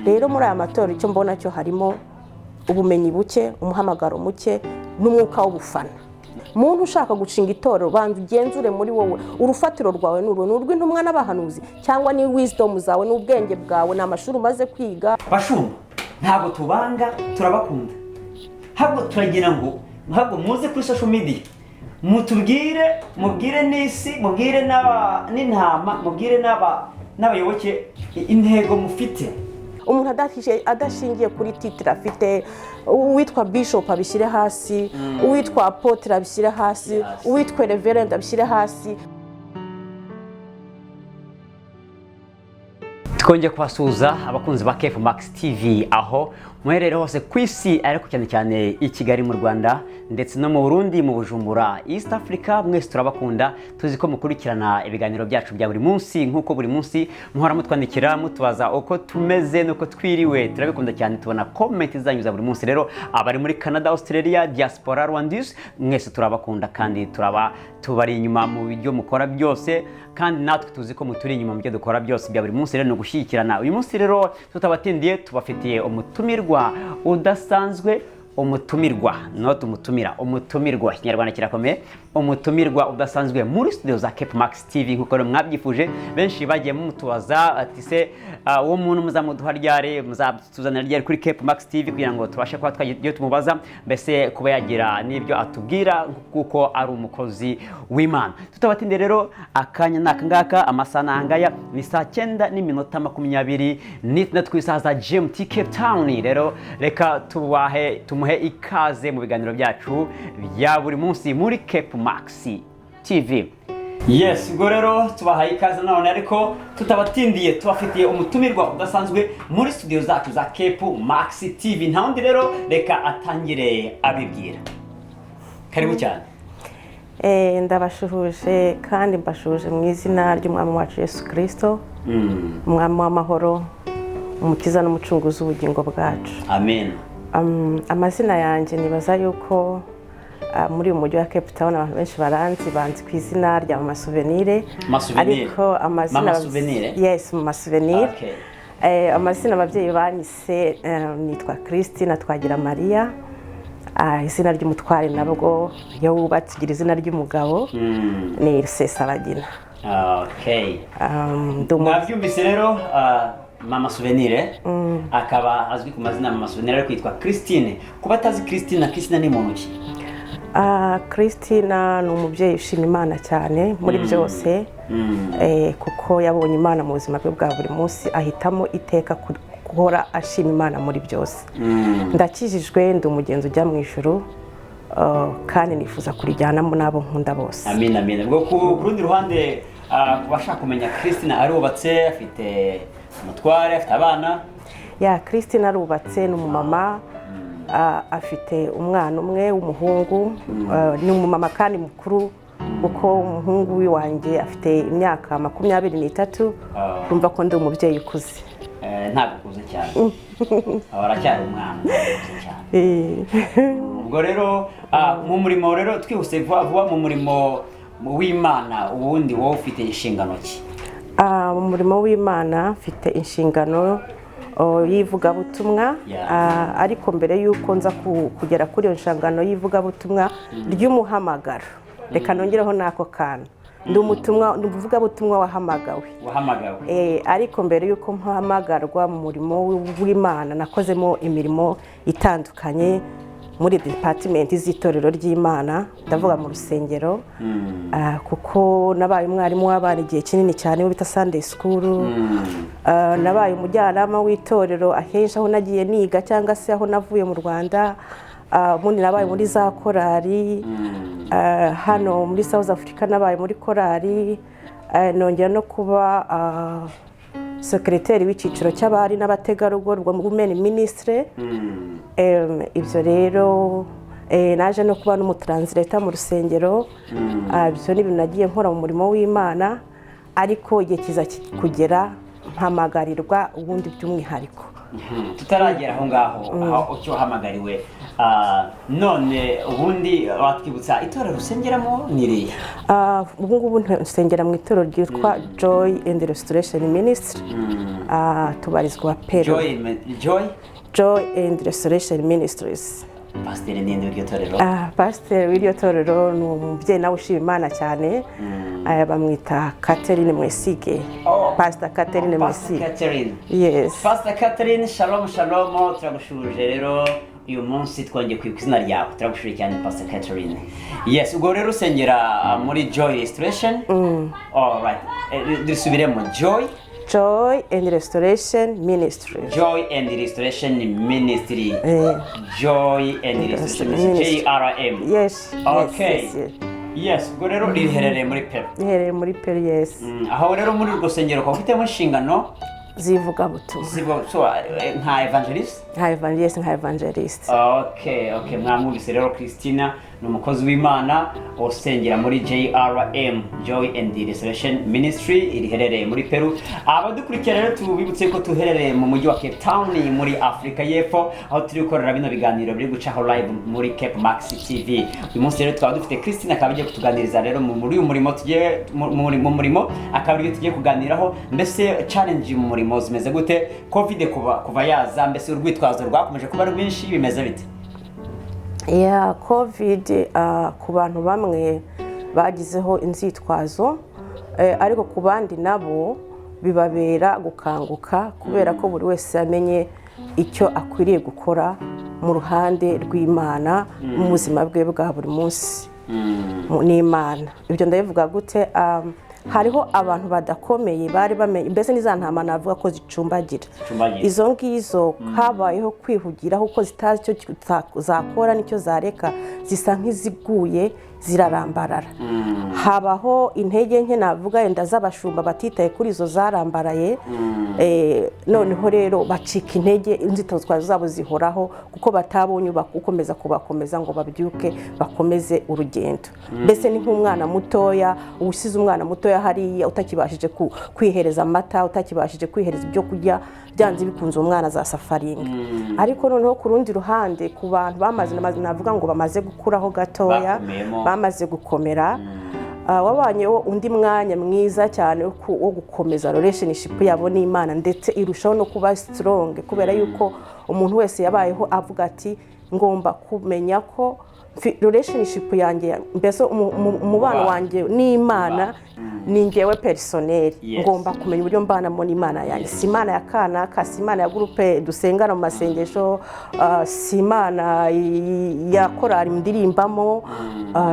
rero muri aya matora icyo mbona cyo harimo ubumenyi buke, umuhamagaro muke n'umwuka w'ubufana. Muntu ushaka gushinga itorero banza ugenzure muri wowe urufatiro rwawe n'urw'intumwa n'abahanuzi cyangwa ni wisdom zawe n'ubwenge bwawe n'amashuri umaze kwiga. Bashumba ntabwo tubanga, turabakunda, ahubwo turagira ngo ntabwo muze kuri social media mubwire n'isi, mubwire n'intama, mubwire n'abayoboke intego mufite. Umuntu adashingiye kuri titire afite, uwitwa bishop abishyire hasi, uwitwa apotre abishyire hasi, uwitwa reverend abishyire hasi. Twongeye kubasuhuza abakunzi ba Cape Max TV aho muherere hose ku isi, ariko cyane cyane i Kigali mu Rwanda ndetse no mu Burundi, mu Bujumbura, East Africa. Mwese turabakunda, tuzi ko mukurikirana ibiganiro byacu bya buri munsi, nkuko buri munsi muhora mutwandikira mutubaza uko tumeze nuko twiriwe. Turabikunda cyane, tubona comment zanyu za buri munsi. Rero abari muri Canada, Australia, diaspora Rwandese, mwese turabakunda kandi tubari inyuma mu byo mukora byose, kandi natwe tuzi ko muturi inyuma mu byo dukora byose bya buri munsi. Rero no gushyikirana uyu munsi rero tutabatindiye, tubafitiye umutumirwa udasanzwe. Umutumirwa Ikinyarwanda kirakomeye. Umutumirwa udasanzwe muri studio za Cape Max TV nkuko mwabyifuje. Benshi bagiye mutubaza ati se uwo muntu muzamuduha ryari, muzatuzanira ryari kuri Cape Max TV kugira ngo tubashe kuba twagiye tumubaza, mbese kuba yagira n'ibyo atubwira kuko ari umukozi w'Imana. Tutabatinde rero akanya nakangaka, amasana ngaya ni saa 9:20 na twisaha za GMT Cape Town. Rero reka tumuhe ikaze mu biganiro byacu bya buri munsi muri Cape Max TV. Yes, ubwo rero tubahaye ikaze none, ariko tutabatindiye tubafitiye umutumirwa udasanzwe muri studio zacu za Cape Max TV. Nta wundi rero reka atangire abibwira. Karibu cyane. Ndabashuhuje kandi mbashuhuje mu izina ry'Umwami wacu Yesu Kristo, Umwami w'amahoro, umukiza n'umucunguzi w'ubugingo bwacu. Amen. Amazina yanjye nibaza yuko muri uyu mujyi wa Cape Town abantu benshi banzi ku izina rya Mama Souvenir. Ariko amazina yes, Mama Souvenir. Amazina ababyeyi banyise nitwa Christine Twagira Maria. Izina ry'umutware nabwo iyo wubatse igira izina ry'umugabo ni Rusesabagina. Okay. Mwabyumvise rero Mama Souvenir akaba azwi ku mazina Mama Souvenir, ariko yitwa Christine. Kuba atazi Christine ni muntu ki? Christina ni umubyeyi ushima Imana cyane muri byose, kuko yabonye Imana mu buzima bwe bwa buri munsi, ahitamo iteka guhora ashima Imana muri byose. Ndakijijwe, ndi umugenzi ujya mu ijuru, kandi nifuza kurijyanamo n'abo nkunda bose. Amen, amen. Ubwo ku rundi ruhande kubashaka kumenya Christina arubatse, afite umutware, afite abana? Christina arubatse, ni umumama, afite umwana umwe w'umuhungu, ni umumama kandi mukuru kuko umuhungu w'iwanjye afite imyaka 23. Urumva ko ndi umubyeyi ukuze. Ntabwo ukuze cyane. Aracyari umwana cyane. Ubwo rero mu murimo rero twihuse vuba mu murimo w'Imana, ubundi wowe ufite inshingano ki? Mu murimo w'Imana mfite inshingano y'ivugabutumwa, ariko mbere y'uko nza kugera kuri iyo nshingano y'ivugabutumwa ry'umuhamagaro, reka nongereho n'ako kana. Ndi umuvugabutumwa wahamagawe. Ariko mbere y'uko mpamagarwa mu murimo w'Imana nakozemo imirimo itandukanye muri department z'itorero ry'Imana, ndavuga mu rusengero, kuko nabaye umwarimu w'abana igihe kinini cyane bita Sunday School. Nabaye umujyanama w'itorero ahenshi aho nagiye niga cyangwa se aho navuye mu Rwanda. Mundi nabaye muri za korali, hano muri South Africa nabaye muri korali, nongera no kuba secretary w'iciciro cy'abari n'abategarugori rwa Women Ministry. Ibyo rero naje no kuba n'umutranslator mu rusengero. Ibyo ni ibintu nagiye nkora mu murimo w'Imana, ariko igihe kiza kugera mpamagarirwa ubundi by'umwihariko. tutaragera aho ngaho aho icyo wahamagariwe none ubundi watwibutsa itorero usengeramo ni irihe? Ubu ngubu nsengera mu itorero ryitwa Joy and Restoration Ministry, tubarizwa Peru. Joy and Restoration Ministries. Pasiteri ninde w'iryo torero? Pasiteri w'iryo torero ni umubyeyi nawe ushima Imana cyane, bamwita Catherine Mwesige. Pastor Catherine Mwesige. Yes. Pastor Catherine, shalom shalom, turagushuje rero uyu munsi twongeye kwibuka izina ryawe, turagushuje cyane Pastor Catherine. Yes, ubwo rero usengera muri Joy Restoration. All right. Dusubiremo Joy and Restoration Ministry. Joy and Restoration Ministry. Joy and Restoration Ministry. JRM. Yes. Okay. Yes, ubwo rero riherereye muri Peru. Riherereye muri Peru, yes. Aho rero muri urwo sengero ko ufitemo inshingano zivuga butumwa. Nka evangelist? Nka evangelist. Okay, mwamwumvise rero Christina ni umukozi w'Imana usengera muri JRM, Joy and Restoration Ministry, riherereye muri Peru. Abadukurikira rero tubibutse ko tuherereye mu mujyi wa Cape Town muri Afrika y'Epfo, aho turi gukorera bino biganiro biri gucaho live muri Cape Max TV. Uyu munsi rero twaba dufite Christina akaba agiye kutuganiriza rero muri uyu murimo tugiye mu murimo akaba ariyo tugiye kuganiraho, mbese challenge mu murimo zimeze gute, covid kuva yaza, mbese urwitwazo rwakomeje kuba rwinshi, bimeze bite? Covid ku bantu bamwe bagizeho inzitwazo, ariko ku bandi nabo bibabera gukanguka kubera ko buri wese yamenye icyo akwiriye gukora mu ruhande rw'Imana mu buzima bwe bwa buri munsi n'Imana. Ibyo ndabivuga gute? Hariho abantu badakomeye bari bamenye, mbese n'izantama navuga ko zicumbagira. Izo ngizo habayeho kwihugiraho uko zitazi icyo zakora n'icyo zareka, zisa nk'iziguye zirarambarara. Habaho intege nke navuga yenda z'abashumba batitaye kuri izo zarambaraye, noneho rero bacika intege, inzitwazo zabo zihoraho kuko batabonye ukomeza kubakomeza ngo babyuke bakomeze urugendo. Mbese ni nk'umwana mutoya, usize umwana mutoya hariya utakibashije kwihereza amata, utakibashije kwihereza ibyo kurya, byanze bikunze umwana za safaringa. Ariko noneho ku rundi ruhande ku bantu bamaze navuga ngo bamaze gukuraho gatoya, bamaze gukomera, wabanyeho undi mwanya mwiza cyane wo gukomeza relationship yabo n'Imana, ndetse irushaho no kuba strong kubera yuko umuntu wese yabayeho avuga ati ngomba kumenya ko relationship yanjye, mbese umubano wanjye n'Imana ni njyewe personnel. Ngomba kumenya uburyo mbanamo n'Imana yanjye, si Imana ya kanaka, si Imana ya groupe dusengana mu masengesho, si Imana ya korali ndirimbamo,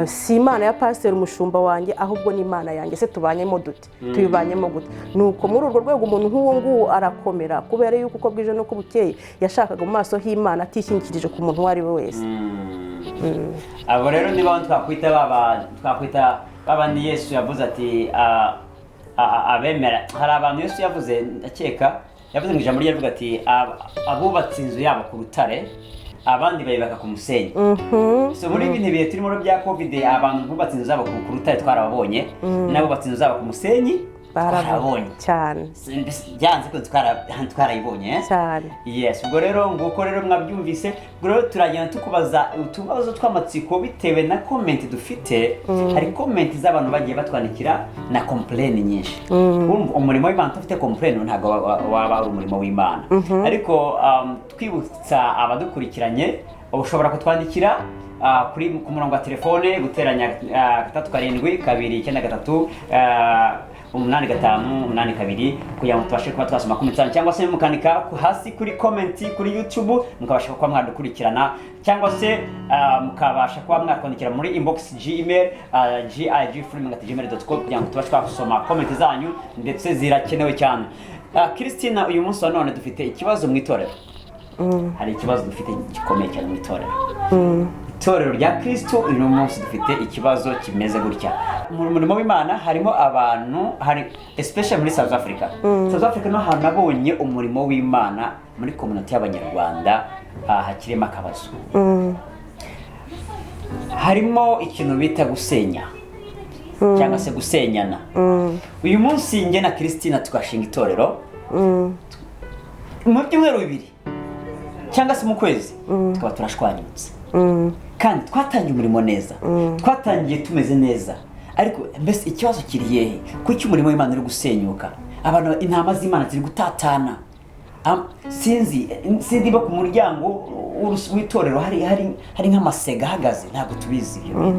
si Imana ya pastor umushumba wanjye, ahubwo ni Imana yanjye. Se tubanyemo dute? Tuyibanyemo gute? Nuko muri urwo rwego umuntu nk'uwo nguwo arakomera kubera yuko uko bwije no kubukeye yashakaga mu maso h'Imana atishingikirije ku muntu wari we wese. Abo rero niba twakwita babandi Yesu yavuze ati abemera. Hari abantu Yesu yavuze, ndakeka yavuze mu ijambo rye, yavuga ati abubatse inzu yabo ku rutare, abandi bayubaka ku musenyi. So muri ibi bihe turimo bya covid, abantu bubatse inzu zabo ku rutare twarababonye, n'abubatse inzu zabo ku musenyi barabonye cyane, byanze ko twarayibonye cyane. Yes, ubwo rero nguko rero mwabyumvise. Ubwo rero turagenda tukubaza utubazo tw'amatsiko bitewe na comment dufite. Hari comment z'abantu bagiye batwandikira na complain nyinshi. Umurimo w'Imana ufite complain ntago waba ari umurimo w'Imana. Ariko twibutsa abadukurikiranye, ushobora kutwandikira ku murongo wa telefone guteranya 37 853 kugira ngo tubashe kuba twasoma comment cyangwa se mukandika hasi kuri comment kuri YouTube, mukabasha kuba mwadukurikirana, cyangwa se mukabasha kuba mwatwandikira muri inbox Gmail gig@gmail.com kugira ngo tubashe kwasoma comment zanyu, ndetse zirakenewe cyane. Christina, uyu munsi wa none dufite ikibazo mu itorero. Hari ikibazo dufite gikomeye cyane mu itorero. Itorero rya Kristo uyu munsi dufite ikibazo kimeze gutya. Mu murimo w'Imana harimo abantu, hari especially muri South Africa. South Africa no hanabonye umurimo w'Imana muri community y'Abanyarwanda hakirimo akabazo. Harimo ikintu bita gusenya cyangwa se gusenyana. Uyu munsi nge na Christina tugashinga itorero, mu byumweru bibiri cyangwa se mu kwezi tukaba turashwanyutse kandi twatangiye umurimo neza twatangiye tumeze neza ariko mbese ikibazo kiri hehe kuki umurimo w'Imana uri gusenyuka abantu intama z'Imana ziri gutatana sinzi ba ku muryango w'itorero hari nk'amasega ahagaze ntabwo tubizi ibyo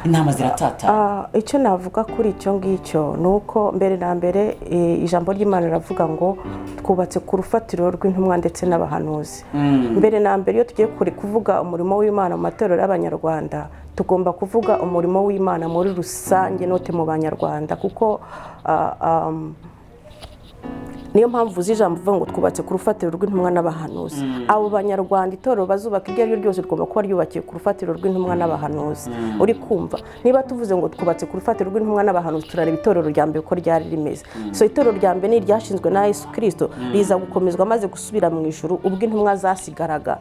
intama ziratatana. Icyo navuga kuri icyo ngicyo ni uko mbere na mbere ijambo ry'Imana riravuga ngo twubatse ku rufatiro rw'intumwa ndetse n'abahanuzi. Mbere na mbere iyo tugiye kuvuga umurimo w'Imana mu matorero y'Abanyarwanda tugomba kuvuga umurimo w'Imana muri rusange note mu Banyarwanda kuko niyo mpamvu z'ijambo uvuga ngo twubatse ku rufatiro rw'intumwa n'abahanuzi. Abo Banyarwanda itorero bazubaka iryo ari ryo ryose rigomba kuba ryubakiye ku rufatiro rw'intumwa n'abahanuzi. Uri kumva niba tuvuze ngo twubatse ku rufatiro rw'intumwa n'abahanuzi turareba itorero rya mbere uko ryari rimeze. So itorero rya mbere ni iryashinzwe na Yesu Kristo riza gukomezwa maze gusubira mu ijuru ubwo intumwa zasigaraga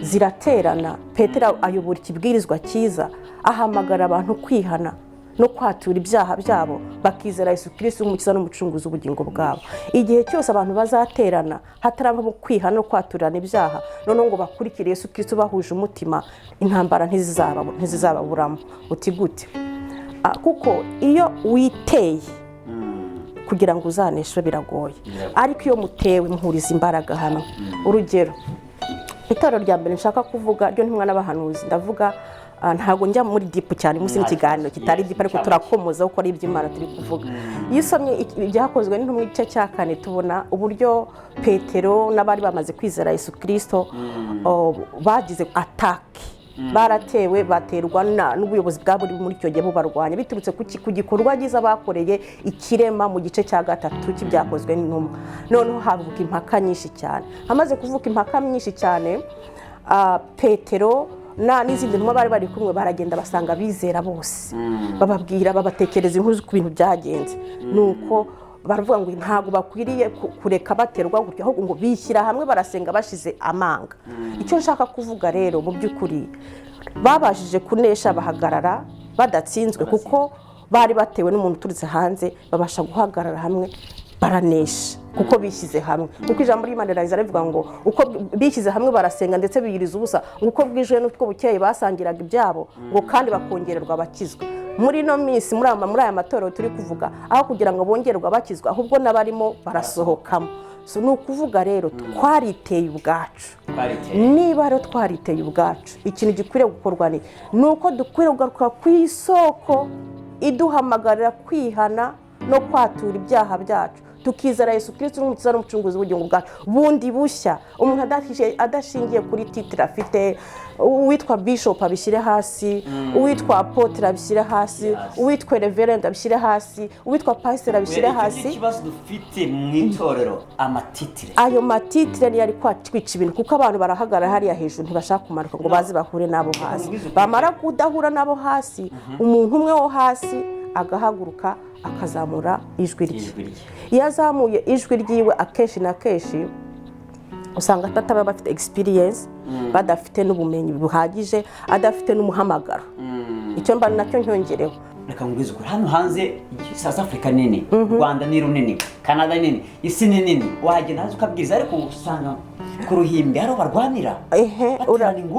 ziraterana. Petero ayobora ikibwirizwa cyiza ahamagara abantu kwihana no kwatura ibyaha byabo bakizera Yesu Kristo umukiza n'umucunguzi w'ubugingo bwabo. Igihe cyose abantu bazaterana hatarabamo kwihana no kwaturana ibyaha noneho ngo bakurikire Yesu Kristo bahuje umutima intambara ntizizababuramo. Uti gute? Kuko iyo witeye kugira ngo uzaneshe biragoye ariko iyo mutewe muhuriza imbaraga hamwe. Urugero itorero rya mbere nshaka kuvuga ryo ntumwa n'abahanuzi ndavuga ntago njya muri deep cyane musi n'ikiganiro kitari deep ariko turakomoza uko ari iby'Imana turi kuvuga. Iyo usomye ibyakozwe n'intumwa igice cya 4 tubona uburyo Petero n'abari bamaze kwizera Yesu Kristo bagize attack baratewe baterwa n'ubuyobozi bwa buri muri cyo gihe bubarwanya biturutse ku gikorwa giza bakoreye ikirema mu gice cya 3 cy'ibyakozwe n'intumwa. Noneho havuka impaka nyinshi cyane. Hamaze kuvuka impaka nyinshi cyane Petero n'izindi ntumwa bari kumwe baragenda basanga bizera bose bababwira babatekereza inkuru ku bintu byagenze nuko baravuga ngo ntago bakwiriye kureka baterwa gutyo ahubwo ngo bishyira hamwe barasenga bashize amanga. Icyo nshaka kuvuga rero mu by'ukuri babashije kunesha bahagarara badatsinzwe kuko bari batewe n'umuntu uturutse hanze babasha guhagarara hamwe baranesha kuko bishyize hamwe. Kuko ijambo ry'Imana rivuga ngo uko bishyize hamwe barasenga ndetse biyiriza ubusa uko bwijwe n'uko bukeye basangiraga ibyabo ngo kandi bakongererwa abakizwa. Muri no minsi muri aya matorero turi kuvuga aho kugira ngo bongererwa abakizwa ahubwo n'abarimo barasohokamo. So ni ukuvuga rero twariteye ubwacu. Niba rero twariteye ubwacu ikintu gikwiriye gukorwa ni uko dukwiriye kugaruka ku isoko iduhamagarira kwihana no kwatura ibyaha byacu tukizera Yesu Kristo n'umukiza n'umucunguzi w'ubugingo bwacu bundi bushya. Umuntu adashingiye kuri titre afite uwitwa bishop abishyire hasi uwitwa apotre abishyire hasi uwitwa reverend abishyire hasi uwitwa pastor abishyire hasi. Ikibazo dufite mu itorero amatitre ayo matitre ni yari kwatwica ibintu kuko abantu barahagarara hariya hejuru ntibashaka kumanuka ngo bazi bahure nabo hasi. Bamara kudahura nabo hasi umuntu umwe wo hasi agahaguruka akazamura ijwi rye. Iyo azamuye ijwi ryiwe akenshi na kenshi usanga atataba bafite experience badafite n'ubumenyi buhagije adafite n'umuhamagaro. Icyo mba nacyo ncyongereho. Reka ngwize ukuri hano hanze South Africa nini Rwanda ni runini Canada nini isi ni nini wagenda hazo ukabwiriza ariko usanga ku ruhimbi haro barwanira.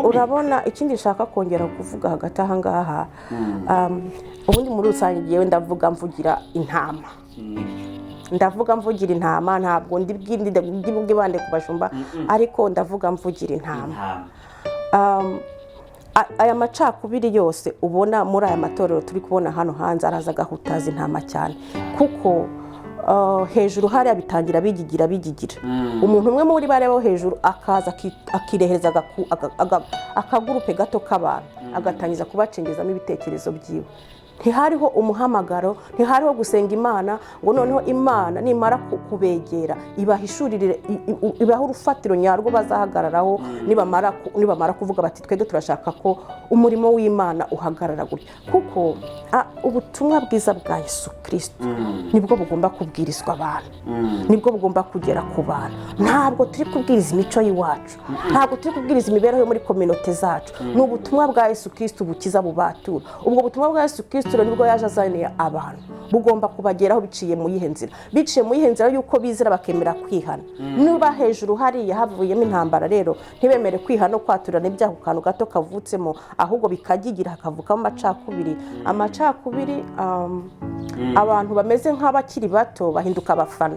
Urabona ikindi nshaka kongera kuvuga hagati aha ngaha ubundi muri rusange yewe ndavuga mvugira intama. Ndavuga mvugira intama ntabwo ndibwibande kubashumba ariko ndavuga mvugira intama. Aya macakubiri yose ubona muri aya matorero turi kubona hano hanze araza gahutaza intama cyane kuko hejuru hariya bitangira bigigira umuntu umwe muri barebo hejuru akaza akirehereza akagurupe gato k'abantu agatangiza kubacengezamo ibitekerezo byiwe. Ntihariho umuhamagaro ntihariho gusenga Imana ngo noneho Imana nimara kubegera ibahishurire ibaho urufatiro nyarwo bazahagararaho nibamara kuvuga bati twege turashaka ko umurimo w'Imana uhagarara gutya kuko ubutumwa bwiza bwa Yesu Kristo nibwo bugomba kubwirizwa abantu nibwo bugomba kugera ku bantu. Ntabwo turi kubwiriza imico y'iwacu ntabwo turi kubwiriza imibereho yo muri community zacu. N'ubutumwa bwa Yesu Kristo bukiza bubatura ubwo butumwa bwa Yesu Kristo Kristo nibwo yaje azaniye abantu bugomba kubageraho biciye mu yihe nzira, biciye mu yihe nzira yuko bizera bakemera kwihana. Niba hejuru hariya havuyemo intambara rero ntibemere kwihana no kwaturana ibyaha ku kantu gato kavutsemo, ahubwo bikagigira hakavukamo amacakubiri. Abantu bameze nk'abakiri bato bahinduka abafana.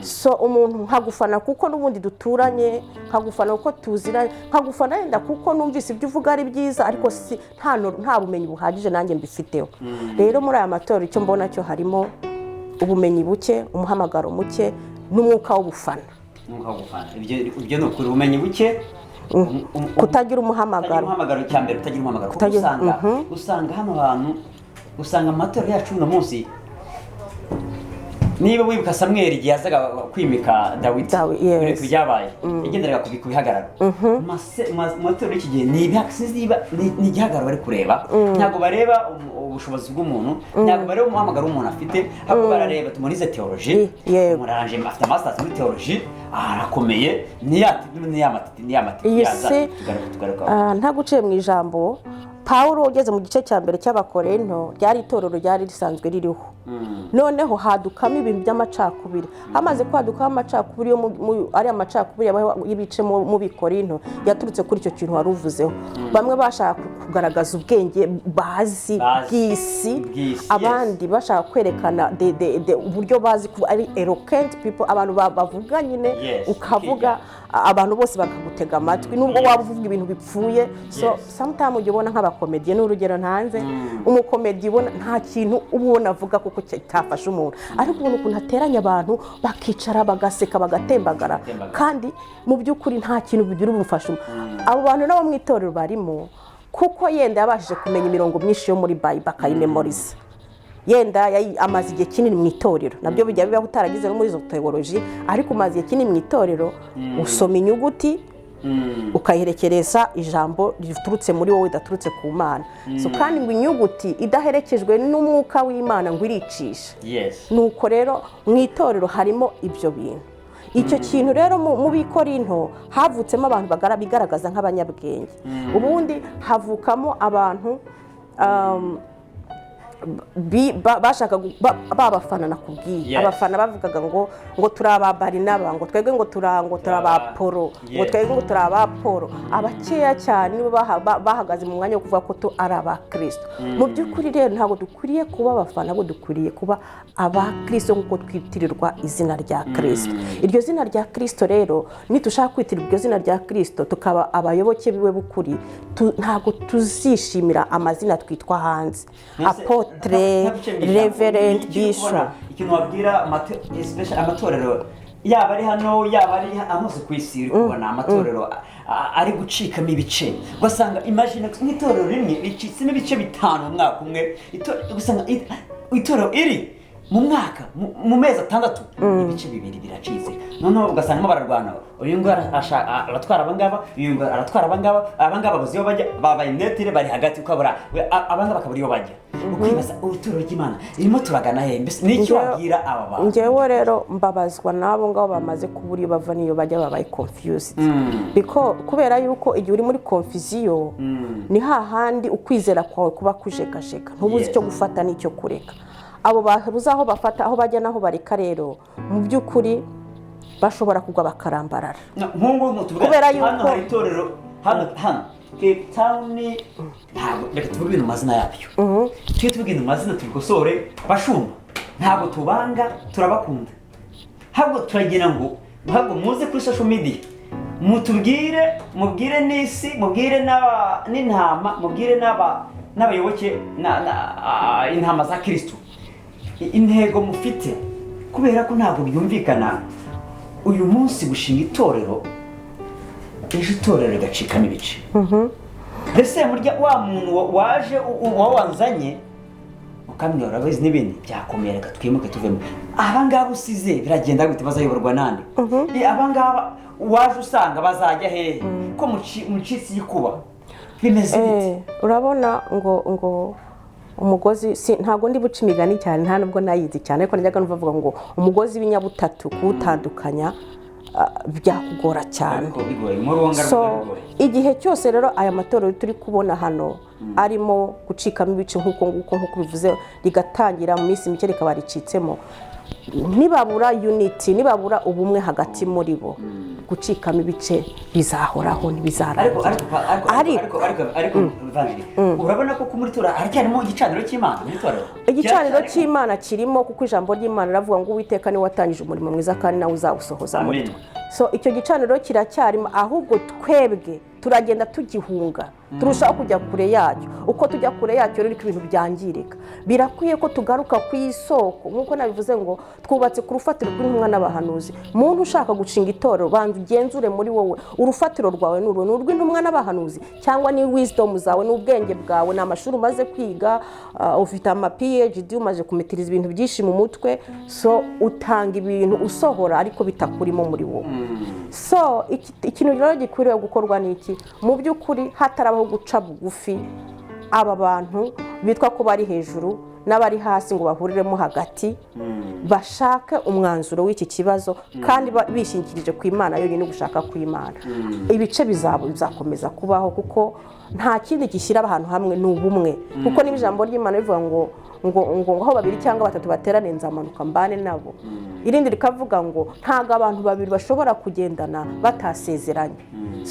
So umuntu nkagufana kuko n'ubundi duturanye, nkagufana kuko tuziranye, nkagufana yenda kuko numvise ibyo uvuga ari byiza, ariko nta bumenyi buhagije nanjye mbifiteho. Rero muri aya matorero icyo mbona cyo harimo ubumenyi buke, umuhamagaro muke n'umwuka w'ubufana. Ibyo ni ukuri, ubumenyi buke, kutagira umuhamagaro cyambere, kutagira umuhamagaro. Kuko usanga hano hantu, usanga amatorero yacu uno munsi, niba wibuka Samweli igihe yazaga kwimika Dawidi, ibintu byabaye yagenderaga ku bihagararo. Amatorero y'iki gihe ni igihagararo bari kureba, ntabwo bareba ubushobozi bw'umuntu, ntabwo bareba umuhamagaro w'umuntu afite, ahubwo barareba tumurize teoloji, umuranje afite masters muri teoloji, arakomeye, nta guciye mu ijambo. Pawulo ugeze mu gice cya mbere cy'Abakorinto ryari itorero ryari risanzwe ririho, noneho hadukamo ibintu by'amacakubiri. Hamaze kwadukaho amacakubiri, ari amacakubiri y'ibice mu Bikorinto yaturutse kuri icyo kintu wari uvuzeho. Bamwe bashaka kugaragaza ubwenge bazi bw'isi, abandi bashaka kwerekana uburyo bazi ko ari eloquent people, abantu bavuga nyine ukavuga abantu bose bakagutega amatwi nubwo waba uvuga ibintu bipfuye. So sometimes ujya ubona nk'abakomediye, n'urugero ntanze, umukomediye ubona nta kintu ubona avuga kuko cyafasha umuntu, ariko ubona ukuntu ateranya abantu bakicara bagaseka bagatembagara, kandi mu by'ukuri nta kintu bigira ubufasha. Abo bantu nabo mu itorero barimo kuko yenda yabashije kumenya imirongo myinshi yo muri Bible akayimemoriza, yenda amaze igihe kinini mu itorero, nabyo bijya bibaho utaragize no muri izo teoloji, ariko umaze igihe kinini mu itorero usoma inyuguti ukayiherekereza ijambo riturutse muri wowe ridaturutse ku Mana. So kandi ngo inyuguti idaherekejwe n'umwuka w'Imana ngo iricisha. Nuko rero mu itorero harimo ibyo bintu. Icyo kintu rero mu Bikorinto havutsemo abantu bigaragaza nk'abanyabwenge, ubundi havukamo abantu bashaka babafana. Nakubwiye abafana bavugaga ngo turi aba Barinaba, ngo twebwe ngo turi aba Polo, ngo twebwe ngo turi aba Polo. Abakeya cyane nibo bahagaze mu mwanya wo kuvuga ko ari aba Kristo. Mu by'ukuri rero ntabwo dukwiriye kuba abafana, ahubwo dukwiriye kuba aba Kristo nk'uko twitirirwa izina rya Kristo. Iryo zina rya Kristo rero nitushaka kwitirirwa iryo zina rya Kristo tukaba abayoboke biwe bukuri, ntabwo tuzishimira amazina twitwa hanze, Reverend Bishop. Ikintu wabwira amatorero yaba ari hano yaba ari hose ku isi, uri kubona amatorero ari gucikamo ibice, ugasanga imagine nk'itorero rimwe ricitsemo ibice 5 mu mwaka umwe, ugasanga itorero iri mu mwaka mu mezi 6 ibice 2 biracitse. Noneho ugasanga bararwana, uyu ngo aratwara abangaba, uyu ngo aratwara abangaba baziyo bajya babaye netire bari hagati ukabura abangaba bakabura iyo bajya. Ukwibaza urutorero ry'Imana irimo turagana he? Mbese n'icyo wabwira aba bantu? Ngewe rero mbabazwa nabo ngabo bamaze kubura iyo bava niyo bajya, babaye confused. Kubera yuko igihe uri muri confusion ni hahandi ukwizera kwawe kuba kujegajega, ntubuze icyo gufata n'icyo kureka. Abo babuze aho bafata aho bajya naho bareka, rero mu by'ukuri bashobora kugwa bakarambarara. Kubera yuko hano hari itorero hano Cape Town, ntabwo reka tuvuge ibintu mazina yabyo, tujye tuvuge ibintu mazina tubikosore. Bashumba ntabwo tubanga, turabakunda, ahubwo turagira ngo ntabwo muze kuri social media mubwire n'isi, mubwire n'intama, mubwire n'abayoboke intama za Kristo intego mufite, kubera ko ntabwo byumvikana uyu munsi gushinga itorero ejo itorero rigacikamo ibice. Mbese murya wa muntu waje wawanzanye ukamwira urabizi n'ibindi byakomeye, reka twimuke tuvemo. Abangaba usize biragenda gute? Bazayoborwa nande? Abangaba waje usanga bazajya hehe ko mucitsi yikuba bimeze bite? Urabona ngo umugozi ntago ndi buca imigani cyane, nta nubwo nayizi cyane, ariko najyaga numva ngo umugozi w'inyabutatu kuwutandukanya byakugora cyane. ariko bigoye umurunga So bigoye. igihe cyose rero aya matorero turi kubona hano arimo gucikamo ibice nk'uko bivuze, rigatangira mu minsi mike rikaba ricitsemo, nibabura unity, nibabura ubumwe hagati muri bo, gucikamo ibice bizahoraho ntibizarangira. ariko urabona ko muri tora haracyarimo igicaniro cy'Imana muri torero. Igicaniro cy'Imana kirimo, kuko ijambo ry'Imana riravuga ngo Uwiteka niwe watangije umurimo mwiza kandi nawe uzawusohoza muri twe. So icyo gicaniro kiracyarimo, ahubwo twebwe turagenda tugihunga, turushaho kujya kure yacyo. Uko tujya kure yacyo rero ibintu byangirika. Birakwiye ko tugaruka ku isoko, nk'uko nabivuze ngo twubatse ku rufatiro rw'intumwa n'abahanuzi. Muntu ushaka gushinga itorero, banza ugenzure muri wowe urufatiro rwawe ni urw'intumwa n'abahanuzi, cyangwa ni wisdom zawe, n'ubwenge bwawe, ni amashuri umaze kwiga, ufite ama PhD, umaze kumetiriza ibintu byinshi mu mutwe, so utanga ibintu usohora ariko bitakurimo muri wowe. So ikintu rero gikwiriye gukorwa n'iki? Mu by'ukuri hatarabaho guca bugufi aba bantu bitwa ko bari hejuru n'abari hasi ngo bahuriremo hagati, bashake umwanzuro w'iki kibazo kandi bishingikirije ku Imana yonyine, gushaka ku Imana. Ibice bizakomeza kubaho, kuko nta kindi gishyira abantu hamwe ni ubumwe. Kuko niba ijambo ry'Imana rivuga ngo aho babiri cyangwa batatu baterane nzamanuka mbane nabo, irindi rikavuga ngo ntago abantu babiri bashobora kugendana batasezeranye.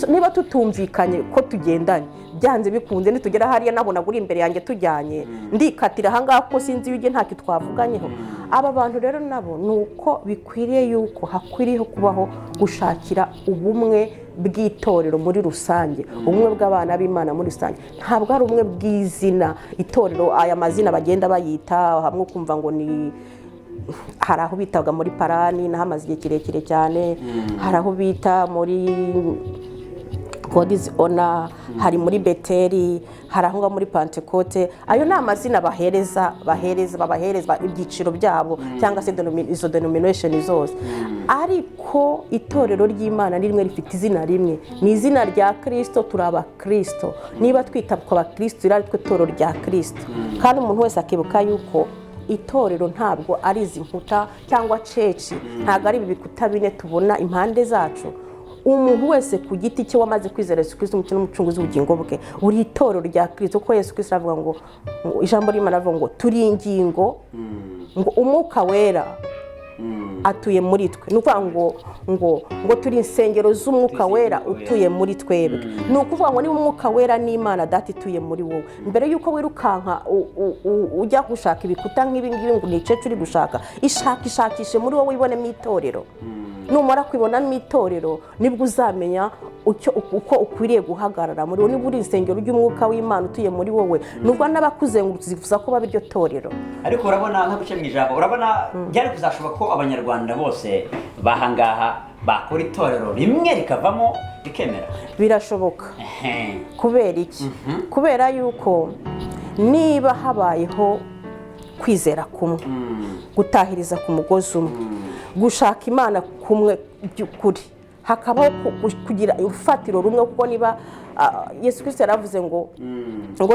Niba tutumvikanye ko tugendanye, byanze bikunze nitugera hariya nabona guri imbere yanjye tujyanye, ndikatira ahangaha ko sinzi ibyo ntacyo twavuganyeho. Aba bantu rero nabo nuko bikwiriye yuko hakwiriye kubaho gushakira ubumwe bw'itorero muri rusange, ubumwe bw'abana b'Imana muri rusange. Ntabwo ari ubumwe bw'izina itorero, aya mazina bagenda bayita hamwe ukumva ngo ni, hari aho bitaga muri Parani naho amaze igihe kirekire cyane, hari aho bita muri God's Honor, hari muri Beteli, hari aho muri Pentecote. Ayo ni amazina babahereza ibyiciro byabo cyangwa se izo denomination zose. Ariko itorero ry'Imana ni rimwe, rifite izina rimwe, ni izina rya Kristo. Turaba Kristo, niba twita ku bakristo irari twe toro rya Kristo. Kandi umuntu wese akibuka yuko itorero ntabwo ari izi nkuta cyangwa ceci, ntabwo ari ibi bikuta bine tubona impande zacu. Umuntu wese ku giti cye wamaze kwizera Yesu Kristo umukino n'umucunguzi w'ubugingo bwe, uri itorero rya Kristo. Ko Yesu Kristo avuga ngo, ijambo ry'Imana avuga ngo turi ingingo, ngo umwuka wera atuye muri twe. Nukuvuga ngo turi insengero z'umwuka wera utuye muri twebwe. Ni ukuvuga ngo niba umwuka wera n'Imana data ituye muri wowe, mbere yuko wirukanka ujya gushaka ibikuta nk'ibi ngibi ngo ni cece uri gushaka, ishakishe muri wowe ibonemo itorero. Numara kwibonamo itorero nibwo uzamenya uko ukwiriye guhagarara muri wowe. Niba uri insengero ry'umwuka w'Imana utuye muri wowe, nubwo n'abakuzengurutse zivuza ko baba iryo torero. Ariko urabona nka guce mu ijambo, urabona byari kuzashoboka ko abanyarwanda bose bahangaha bakora itorero rimwe rikavamo rikemera. Birashoboka. Kubera iki? Kubera yuko niba habayeho kwizera kumwe, gutahiriza ku mugozi umwe, gushaka Imana kumwe by'ukuri, hakabaho kugira urufatiro rumwe. Kuko niba Yesu Kristo yaravuze ngo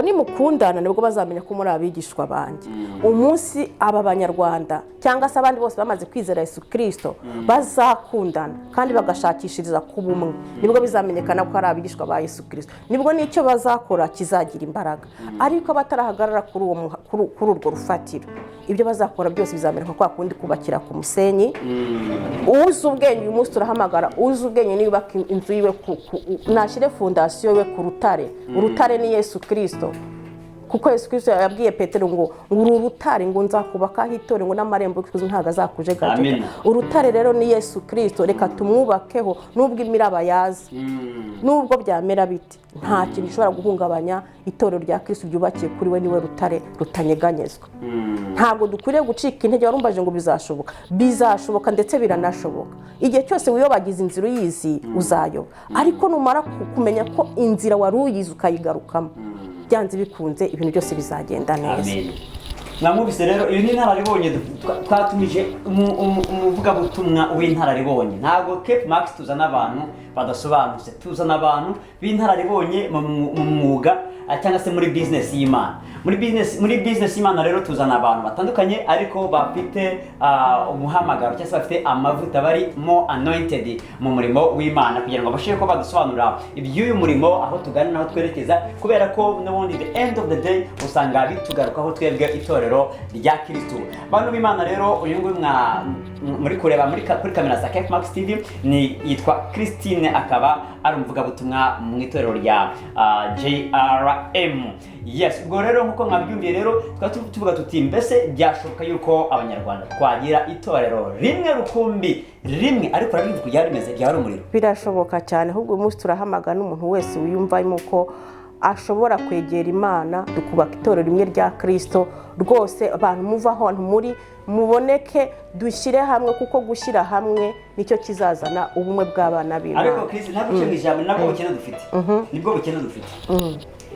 nimukundana nibwo bazamenya ko muri abigishwa banjye. Umunsi aba banyarwanda cyangwa se abandi bose bamaze kwizera Yesu Kristo bazakundana kandi bagashakishiriza ku bumwe, nibwo bizamenyekana ko ari abigishwa ba Yesu Kristo. Nibwo n'icyo bazakora kizagira imbaraga. Ariko batarahagarara kuri urwo rufatiro, ibyo bazakora byose bizamenyekana kwa kundi kubakira ku musenyi. Uzi ubwenge uyu munsi turahamagara, uzi ubwenge niyubaka inzu yiwe, nashyire fondasiyo we ku rutare. Urutare ni Yesu Kristo. Kuko Yesu Kristo yabwiye Petero ngo uru rutare ngo nzakubakaho itorero, ngo n'amarembo y'ikuzimu ntago azakujegajega. Urutare rero ni Yesu Kristo. Reka tumwubakeho nubwo imiraba yaza, nubwo byamera biti, nta kintu gishobora guhungabanya itorero rya Kristo ryubakiye kuri we. Niwe rutare rutanyeganyezwa. Ntabwo dukwiriye gucika intege. Warumbaje ngo bizashoboka, bizashoboka ndetse biranashoboka. Igihe cyose wiyobagiza inzira uyizi uzayoba, ariko numara kumenya ko inzira wari uyizi ukayigarukamo, byanze bikunze ibintu byose bizagenda neza. mwamwumvise rero iyo ni inararibonye twatumije umuvugabutumwa w'intararibonye. Ntabwo Cape Max tuzana abantu badasobanutse, tuzana abantu b'intararibonye mu mwuga cyangwa se muri business y'Imana. Muri business y'Imana rero tuzana abantu batandukanye ariko bafite umuhamagaro cyangwa se bafite amavuta bari more anointed mu murimo w'Imana kugira ngo babashe ko badusobanurira iby'uyu murimo aho tugana naho twerekeza, kubera ko n'ubundi the end of the day usanga bitugarukaho twebwe itorero rya Kristo. Bantu b'Imana rero uyu nguyu muri kureba kuri kamera za Cape Max TV ni yitwa Christine, akaba ari umuvugabutumwa mu itorero rya JRM. Yes, ubwo rero nkuko mwabyumviye rero tuvuga tuti mbese byashoboka yuko abanyarwanda twagira itorero rimwe rukumbi rimwe, ariko rari kujya rimeze ryari umuriro. Birashoboka cyane, ahubwo umunsi turahamaga n'umuntu wese wiyumvamo ko ashobora kwegera Imana tukubaka itorero rimwe rya Kristo. Rwose abantu muva ahantu muri muboneke dushyire hamwe, kuko gushyira hamwe nicyo kizazana ubumwe bw'abana b'Imana. Ariko Kristo ntabwo cyo mwijambo nabwo bukene dufite, nibwo bukene dufite,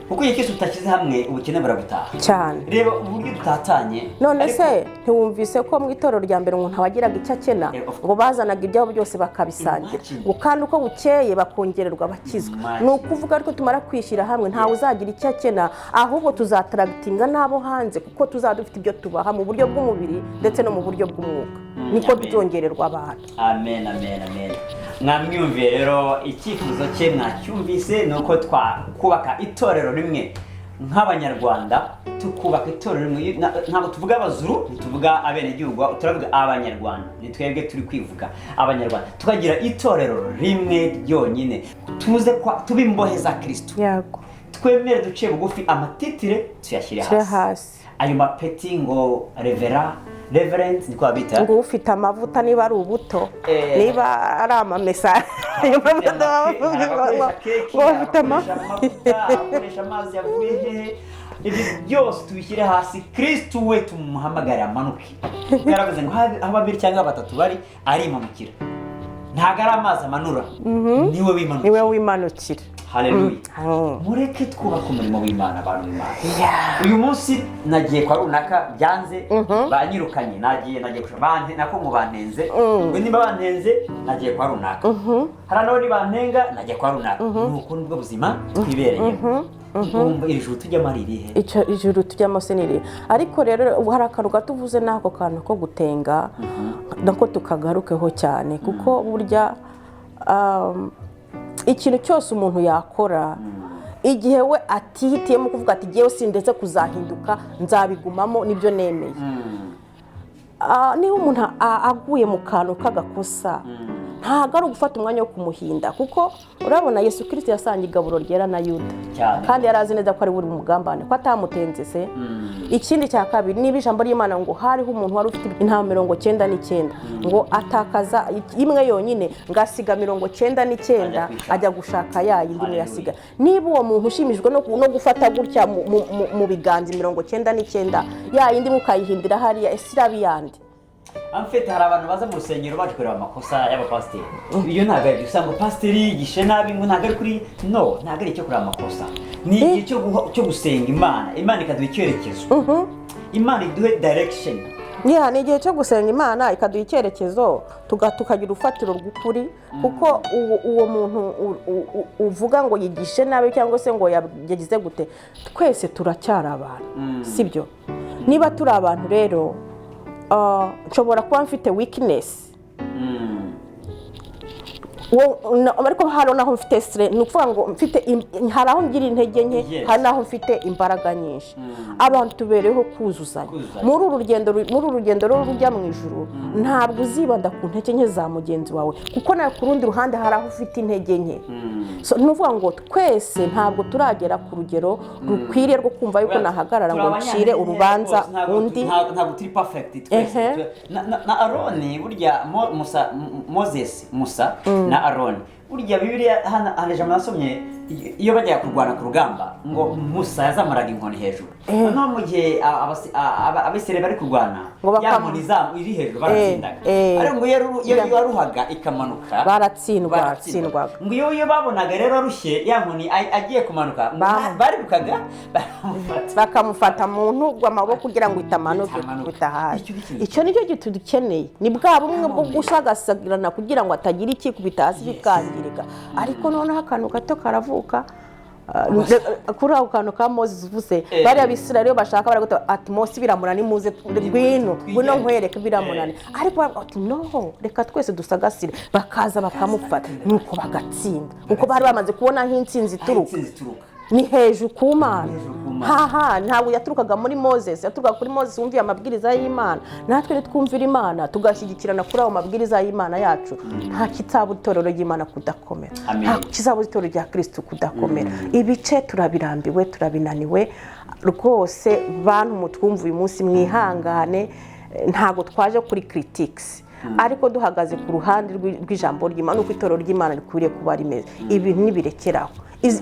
kuko iyo cyose utashyize hamwe ubukene buragutaha cyane. Reba uburyo dutatanye. None se ntiwumvise ko mu itorero rya mbere umuntu wagiraga icyo akena ngo bazanaga ibyabo byose bakabisangira, ngo kandi uko bukeye bakongererwa abakizwa. Ni ukuvuga ariko tumara kwishyira hamwe ntawe uzagira icyo akena, ahubwo tuzataragitinga n'abo hanze, kuko tuzaba dufite ibyo tubaha mu buryo bw'umubiri ndetse no mu buryo bw'umwuka, niko byongererwa abantu. Amen, amen, amen. Mwamwumviye rero icyifuzo cye mwacyumvise, ni uko twakubaka itorero rimwe nk'abanyarwanda, tukubaka itorero rimwe. Ntabwo tuvuga abazuru, ntituvuga abenegihugu, turavuga abanyarwanda. Ni twebwe turi kwivuga abanyarwanda, tukagira itorero rimwe ryonyine, tuze tuba imbohe za Kristo. Yego, twemere duce bugufi, amatitire tuyashyire hasi. Ayo mapeti ngo Reverend ni kwa bita ngo ufite amavuta, niba ari ubuto, niba ari amamesa, ayo mavuta ufite akoresha amazi yavuye hehe, ibi byose tubishyire hasi. Kristo we tumuhamagare amanuke, yaravuze ngo aho babiri cyangwa batatu bari arimanukira. Ntago ari amazi amanura, niwe wimanukira. Haleluya. Mureke twubaka umurimo w'Imana, abantu b'Imana. Uyu munsi nagiye kwa runaka byanze, banyirukanye, nagiye gushaka nako ngo bantenze, ngo niba bantenze nagiye kwa runaka, hari n'abandi bantenga nagiye kwa runaka. Nuko nubwo buzima twibereye. Iri juru tujyamo ari irihe? Ijuru tujyamo se nirihe? Ariko rero hari akantu gatuvuze n'ako kantu ko gutenga, nako tukagarukeho cyane, kuko burya ikintu cyose umuntu yakora, igihe we atihitiyemo kuvuga ati ngewe sindetse kuzahinduka, nzabigumamo, nibyo nemeye. Niba umuntu aguye mu kantu k'agakosa, ntabwo ari ugufata umwanya wo kumuhinda, kuko urabona Yesu Kristo yasangiye igaburo ryera na Yuda, kandi yari azi neza ko ari buri mugambane, ko atamutenze se. Ikindi cya kabiri, niba ijambo ry'Imana ngo hariho umuntu wari ufite intama 99 ngo atakaza imwe yonyine, ngasiga 99 ajya gushaka yindi imwe yasiga. Niba uwo muntu ushimijwe no gufata gutya mu biganza 99 yindi mukayihindira hariya, esirabi yandi. Amfite hari abantu baza mu rusengero baje kureba amakosa y'abapasiteri. Iyo ntabwo ari usanga pasiteri yigishe nabi, ngo ntabwo ari kuri ntabwo ari icyo kureba amakosa. Ni igihe cyo gusenga Imana ikaduha icyerekezo. Imana iduhe direction. Ni igihe cyo gusenga Imana ikaduha icyerekezo, tukagira urufatiro rw'ukuri, kuko uwo muntu uvuga ngo yigishe nabi cyangwa se ngo yagize gute, twese turacyari abantu, sibyo? Niba turi abantu rero, nshobora kuba mfite weakness, ariko hari naho mfite strength. Ni ukuvuga ngo hari aho ngira intege nke, hari naho mfite imbaraga nyinshi. Abantu tubereho kuzuzanya muri uru rugendo rujya mu ijuru. Ntabwo uzibanda ku ntege nke za mugenzi wawe, kuko nawe ku rundi ruhande hari aho ufite intege nke. Ni ukuvuga ngo twese ntabwo turagera ku rugero rukwiriye rwo kumva yuko nahagarara ngo ncire urubanza undi. Ntabwo turi perfect twese. Na Aroni burya Musa na Aroni, burya Bibiliya hano ijambo nasomye iyo bajya kurwana ku rugamba ngo Musa yazamuraga inkoni hejuru, no mu gihe abisirayeli bari kurwana ya nkoni iri hejuru baratsindaga, ariko ngo iyo yaruhaga ikamanuka baratsindwaga. ngo iyo babonaga rero arushye ya nkoni agiye kumanuka barirukaga bakamufata mu ntugu amaboko kugira ngo itamanuke hasi. Icyo nicyo gihe dukeneye, ni bwa bumwe bwo gusagasagirana kugira ngo atagira ikikubita hasi bikangirika. Ariko noneho akantu gato karavuka kuri ako kantu ka Moses uvuze, bariya Bisirayeli bashaka baraguta ati Mose biramunani muze ngwino nkwereke biramunani, ariko ati no, reka twese dusagasire, bakaza bakamufata nuko bagatsinda, kuko bari bamaze kubona nk'intsinzi ituruka ni hejuru ku Mana. Ntabwo yaturukaga muri Moses, yaturukaga kuri Moses wumviye amabwiriza y'Imana. Natwe twumvira Imana tugashyigikirana kuri ayo mabwiriza y'Imana yacu, nta kizaba itorero ry'Imana kudakomera, nta kizaba itorero rya Kristo kudakomera. Ibice turabirambiwe, turabinaniwe rwose. Bantu mutwumva uyu munsi mwihangane, ntago twaje kuri critics, ariko duhagaze ku ruhande rw'ijambo ry'Imana, uko itorero ry'Imana rikwiriye kuba rimeze. Ibintu nibirekeraho,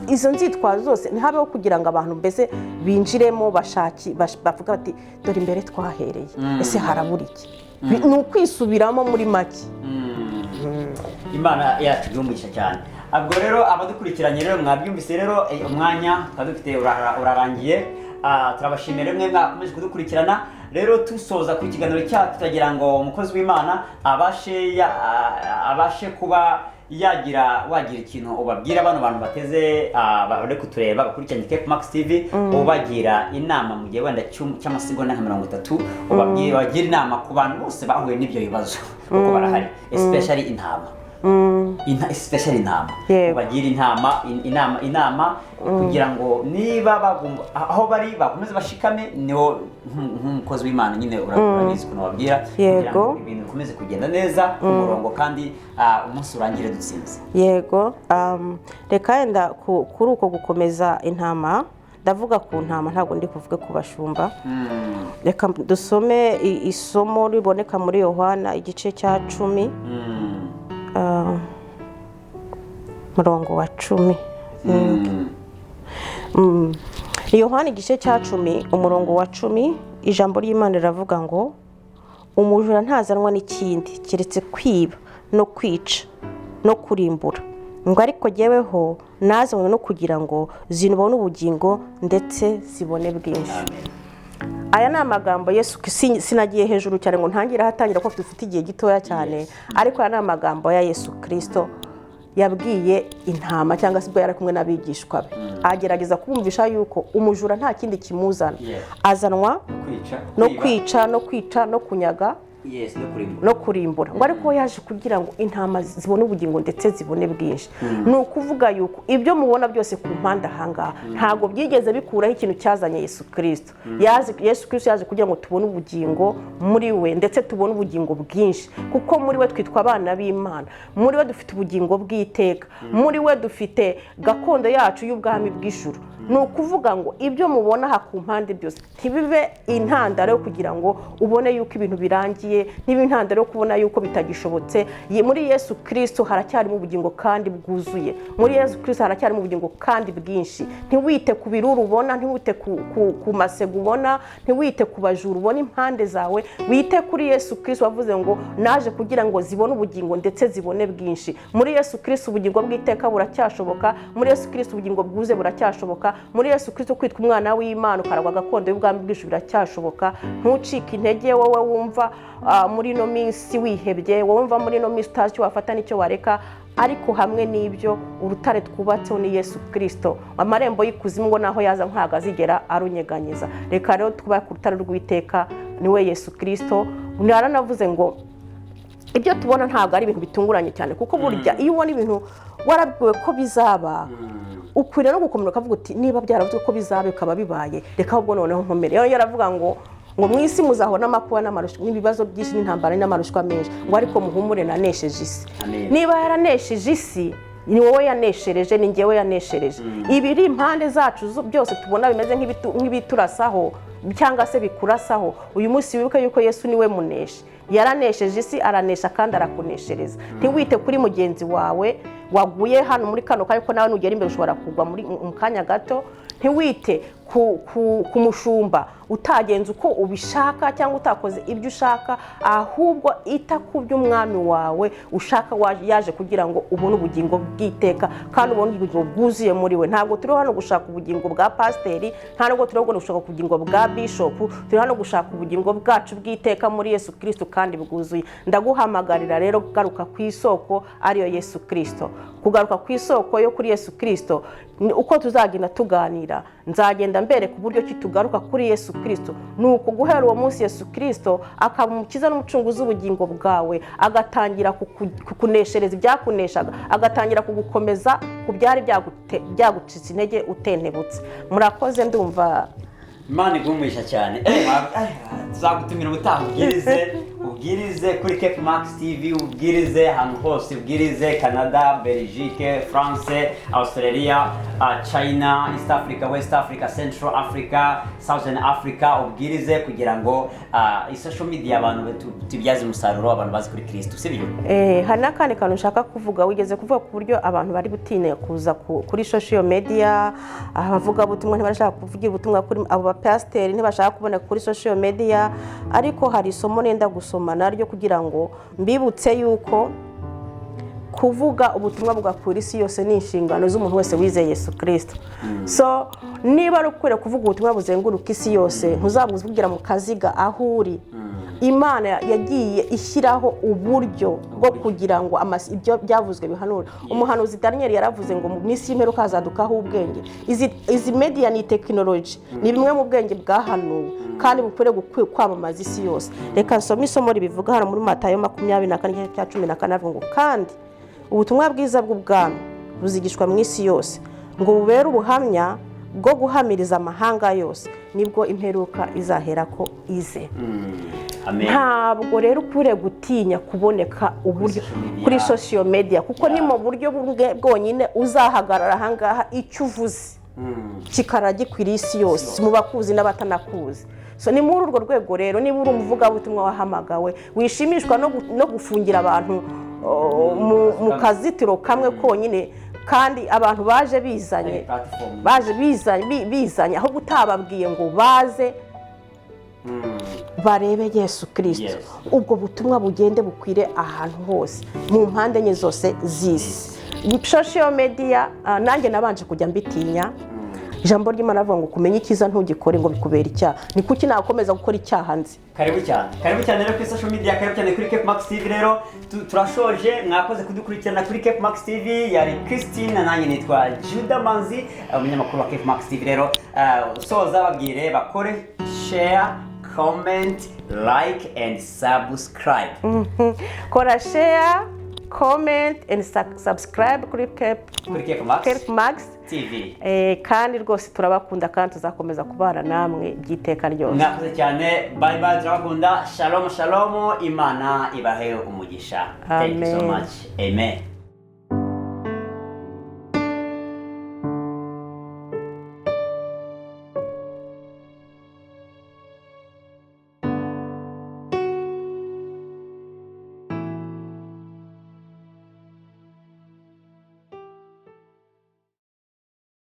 izo nzitwazo zose ntihabeho kugira ngo abantu mbese binjiremo bavuga bati dore imbere twahereye, ese harabura iki? Ni ukwisubiramo muri make. Imana yacu yumvisha cyane. Ubwo rero abadukurikiranye rero mwabyumvise rero, umwanya dufite urarangiye. Turabashimira mwe mwakomeje kudukurikirana. Rero tusoza ku kiganiro cyacu tutagira ngo umukozi w'Imana abashe kuba wagira ikintu ubabwira abantu bateze bari kutureba bakurikiranye Cape Max TV, ubagira inama mu gihe wenda cy'amasegonda nka 30, bagira inama ku bantu bose bahuye n'ibyo bibazo kuko barahari, especially intama. Bagira inama kugira ngo niba aho bari bakomeze bashikame. Niwo nk'umukozi w'Imana nyine urabizi ukuntu wabwira kugira ngo ibintu bikomeze kugenda neza ku murongo kandi umunsi urangire dutsinze. Yego, reka yenda kuri uko gukomeza intama, ndavuga ku ntama ntabwo ndi kuvuga ku bashumba. Reka dusome isomo riboneka muri Yohana igice cya 10 murongo wa 10. Yohana igice cya 10 umurongo wa 10, ijambo ry'Imana riravuga ngo umujura ntazanwa n'ikindi kiretse kwiba no kwica no kurimbura, ngo ariko jyeweho nazanywe no kugira ngo zinubone ubugingo ndetse zibone bwinshi. Aya ni amagambo Yesu, sinagiye hejuru cyane ngo ntangire hatangira ko dufite igihe gitoya cyane, ariko aya ni amagambo ya Yesu Kristo yabwiye intama cyangwa se ubwo yari kumwe n'abigishwa be. Agerageza kubumvisha yuko umujura nta kindi kimuzana, azanwa no kwica no kwica no kunyaga no kurimbura, ngo ariko yaje kugira ngo intama zibone ubugingo ndetse zibone bwinshi. Ni ukuvuga yuko ibyo mubona byose ku mpande ahangaha ntabwo byigeze bikuraho ikintu cyazanye Yesu Kristo. Yesu Kristo yaje kugira ngo tubone ubugingo muri we ndetse tubone ubugingo bwinshi, kuko muri we twitwa abana b'Imana, muri we dufite ubugingo bw'iteka, muri we dufite gakondo yacu y'ubwami bw'ijuru. Ni ukuvuga ngo ibyo mubona aha ku mpande byose ntibibe intandaro yo kugira ngo ubone yuko ibintu birangiye, ntibibe intandaro yo kubona yuko bitagishobotse. Muri Yesu Kristo haracyarimo ubugingo kandi bwuzuye, muri Yesu Kristo haracyarimo ubugingo kandi bwinshi. Ntiwite ku biruru ubona, ntiwite ku masego ubona, ntiwite ku bajuru ubona impande zawe, wite kuri Yesu Kristo wavuze ngo naje kugira ngo zibone ubugingo ndetse zibone bwinshi. Muri Yesu Kristo ubugingo bw'iteka buracyashoboka, muri Yesu Kristo ubugingo bwuzuye buracyashoboka, muri Yesu Kristo kwitwa umwana w'Imana ukaragwa gakondo y'ubwami bw'ijuru biracyashoboka. Ntucike intege wowe wumva muri no minsi wihebye, wumva muri no minsi utazi icyo wafata n'icyo wareka, ariko hamwe n'ibyo urutare twubatseho ni Yesu Kristo. Amarembo y'ikuzimu ngo naho yaza ntago azigera arunyeganyeza. Reka rero twubake urutare rw'iteka, niwe Yesu Kristo. Naranavuze ngo ibyo tubona ntabwo ari ibintu bitunguranye cyane, kuko burya iyo ubona ibintu warabwiwe ko bizaba, ukwiriye no gukomera ukavuga uti niba byaravuzwe ko bizaba bikaba bibaye, reka ahubwo noneho nkomere. Yaravuga ngo mu isi muzahona amakuba n'amarushwa n'ibibazo byinshi n'intambara n'amarushwa menshi, ngo ariko muhumure nanesheje isi. Niba yaranesheje isi, ni wowe yaneshereje, ni njyewe yaneshereje. Ibiri impande zacu byose tubona bimeze nk'ibiturasaho cyangwa se bikurasaho, uyu munsi wibuke yuko Yesu niwe muneshi. yaranesheje isi, aranesha kandi arakuneshereza. Ntiwite kuri mugenzi wawe waguye hano muri kano kanya, ko nawe nugera imbere ushobora kugwa mu kanya gato. Ntiwite ku mushumba utagenze uko ubishaka cyangwa utakoze ibyo ushaka, ahubwo ita ku by'umwami wawe ushaka yaje kugira ngo ubone ubugingo bw'iteka kandi ubone ubugingo bwuzuye muri we. Ntabwo turi hano gushaka ubugingo bwa pasiteri, nta nubwo turi hano gushaka ubugingo bwa bishopu, turi hano gushaka ubugingo bwacu bw'iteka muri Yesu Kristo kandi bwuzuye. Ndaguhamagarira rero kugaruka ku isoko ariyo Yesu Kristo, kugaruka ku isoko yo kuri Yesu Kristo. Uko tuzagenda tuganira nzagenda mbere ku buryo kitugaruka kuri Yesu Kristo, nuko guhera uwo munsi Yesu Kristo akaba umukiza n'umucunguzi w'ubugingo bwawe, agatangira kukuneshereza ibyakuneshaga, agatangira kugukomeza ku byari byagucitse intege utentebutse. Murakoze, ndumva Imana igumuhisha cyane. Tuzagutumira ubutaha ubwirize kuri Cape Max TV, ubwirize ahantu hose, ubwirize Canada, Belgique, France, Australia, China, East Africa, West Africa, Central Africa, Southern Africa, ubwirize kugira ngo social media abantu tubyaze umusaruro, abantu bazi kuri Kristo, sibyo? Hari n'akandi kantu nshaka kuvuga, wigeze kuvuga ku buryo abantu bari butinya kuza kuri social media, abavuga butumwa ntibashaka kuvugira ubutumwa kuri abo pasiteri, ntibashaka kubona kuri social media. Ariko hari isomo nenda gusoma naryo kugira ngo mbibutse yuko kuvuga ubutumwa bugakura isi yose ni inshingano z'umuntu wese wizeye Yesu Kristo. So niba ari ukwiriye kuvuga ubutumwa buzenguruka isi yose, ntuzabuze kugira mu kaziga aho uri. Imana yagiye ishyiraho uburyo bwo kugira ngo ibyo byavuzwe bihanura. Umuhanuzi Daniel yaravuze ngo mu minsi y'imperuka hazadukaho ubwenge. Izi media ni technology, ni bimwe mu bwenge bwahanuwe kandi bukwiye kwamamaza isi yose. Reka nsome isomo ribivuga hano muri Matayo 24:14 avuga ngo kandi ubutumwa bwiza bw'ubwami buzigishwa mu isi yose ngo bubere ubuhamya bwo guhamiriza amahanga yose, nibwo imperuka izahera ko ize. Ntabwo rero ukwiye gutinya kuboneka uburyo kuri social media, kuko ni mu buryo bwonyine uzahagarara ahangaha icyo uvuze kikara gikwiriye isi yose, mu bakuzi n'abatanakuzi. So ni muri urwo rwego rero, niba uri umuvugabutumwa wahamagawe, wishimishwa no gufungira abantu mu kazitiro kamwe konyine, kandi abantu baje bizanye aho gutababwiye ngo baze barebe Yesu Kristo. Ubwo butumwa bugende bukwire ahantu hose mu mpande enye zose z'isi. Social media nanjye nabanje kujya mbitinya. Ijambo ry'Imana avuga ngo kumenya icyiza ntugikore ngo bikubera icyaha. Ni kuki nakomeza gukora icyaha nzi? Karibu cyane rero kuri social media, karibu cyane kuri Cape Max TV. Rero turashoje, mwakoze kudukurikirana kuri Cape Max TV. Yari Christine, nanjye nitwa Judah Manzi, umunyamakuru wa Cape Max TV. Rero soza babwire bakore share, comment, like and subscribe. Kora share, comment and subscribe kuri Cape Max TV. Kandi rwose turabakunda kandi tuzakomeza kubana namwe by'iteka ryose. Mwakoze cyane, bye bye, turabakunda. Shalom, Imana ibahe umugisha. Thank you so much. Amen.